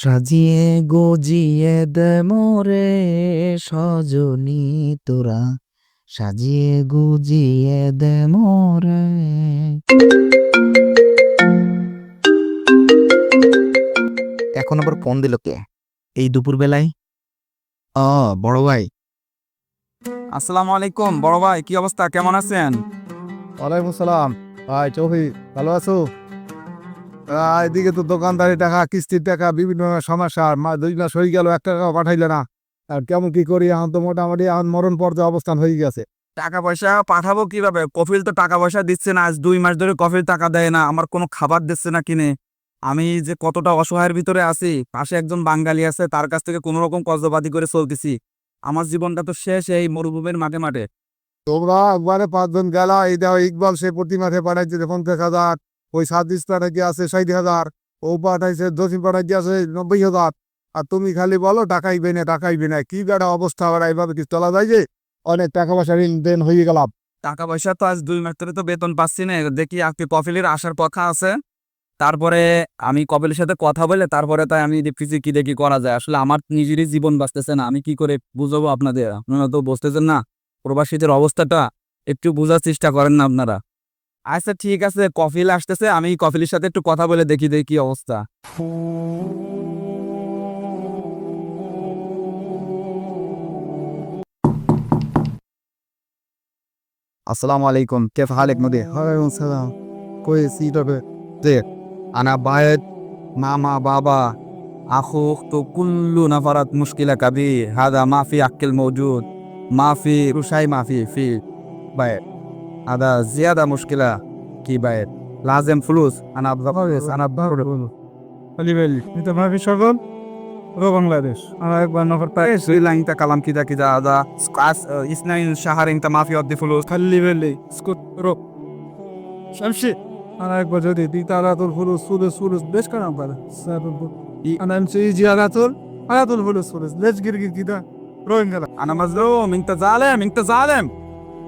সাজিয়ে গজিয়ে দে মোরে সজনী তোরা, সাজিয়ে গুজিয়ে দে মোরে। এখন আবার ফোন দিল কে এই দুপুর বেলায়? বড় ভাই। আসসালামু আলাইকুম বড় ভাই, কি অবস্থা, কেমন আছেন? ওয়ালাইকুম সালাম। ভাই চৌধুরী, ভালো আছো? এদিকে তো দোকানদারি টাকা, কিস্তির টাকা, বিভিন্ন সমস্যা। 2 মাস হয়ে গেল, 1 টাকাও পাঠাইলে না। আর কেমন কি করি, এখন তো মোটামুটি এখন মরণ পর্যায়ে অবস্থান হয়ে গেছে। টাকা পয়সা পাঠাবো কিভাবে? কফিল তো টাকা পয়সা দিচ্ছে না, আজ 2 মাস ধরে কফিল টাকা দেয় না, আমার কোনো খাবার দিচ্ছে না কিনে। আমি যে কতটা অসহায়ের ভিতরে আছি, পাশে একজন বাঙালি আছে, তার কাছ থেকে কোনো রকম কর্জবাদি করে চলতেছি। আমার জীবনটা তো শেষ এই মরুভূমির মাঠে মাঠে। তোমরা একবারে 5 জন গেলা, এই দেখো ইকবাল সে প্রতি মাসে পাঠাইছে 50,000, ওই সাদিস পাঠাইতে আছে 60,000, ও পাঠাইছে জসিম পাঠাইতে আছে 90,000। আর তুমি খালি বলো টাকাইবে না টাকাইবে না, কি বেড়া অবস্থা। আর এইভাবে কি চলা যায়? যে অনেক টাকা পয়সা ঋণ দেন হয়ে গেলাম। টাকা পয়সা তো আজ 2 মাস ধরে তো বেতন পাচ্ছি না, দেখি আপনি কফিলের আসার কথা আছে। তারপরে আমি কপিলের সাথে কথা বলে তারপরে তাই আমি দেখতেছি কি দেখি করা যায়। আসলে আমার নিজেরই জীবন বাঁচতেছে না, আমি কি করে বুঝাবো আপনাদের? আপনারা তো বুঝতেছেন না প্রবাসীদের অবস্থাটা, একটু বোঝার চেষ্টা করেন না আপনারা। আচ্ছা ঠিক আছে, কফিল আসতেছে, আমি কফিলের সাথে একটু কথা বলে দেখি কি অবস্থা। আসসালামু আলাইকুম, কেফ হালেক নদী? ওয়ালাইকুম সালাম। কই সিটাবে? দেখ, আনা বায়েত মামা বাবা আখুক তো কুল্লু নাফারাত মুশকিলা কাবি হাদা মাফি আক্কেল মৌজুদ মাফি রুশাই মাফি ফি বায়েত هذا زيادة مشكلة কি বায়েত লাজেম ফুলুস আনা আব্বাস আনা আব্বাস খালি বেলি এটা ভাবি সকল বাংলাদেশ। আর একবার নফর পাই শ্রীলঙ্কা কালাম কিদা কিদা আদা স্কাস ইসনাইন শাহারিন তা মাফি অদ্দি ফুলুস খালি বেলি স্কুট রো শামশি। আর একবার যদি দিতারাতুল ফুলুস ফুলুস ফুলুস বেশ কারাম পারে সাবুল انا امشي زياراتول على الفلوس فلوس ليش قرقر كده روين قال انا مظلوم، انت ظالم، انت ظالم،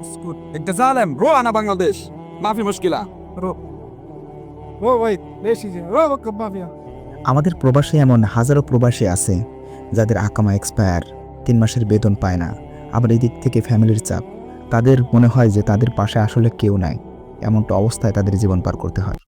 اسكت، انت ظالم، روح انا بنغلاديش ما في مشكلة. رو هو ويت ليش يجي رو وقف ما فيها। আমাদের প্রবাসী এমন হাজারো প্রবাসী আছে যাদের আকামা এক্সপায়ার, 3 মাসের বেতন পায় না। আবার এই দিক থেকে ফ্যামিলির চাপ, তাদের মনে হয় যে তাদের পাশে আসলে কেউ নাই। এমনটা অবস্থায় তাদের জীবন পার করতে হয়।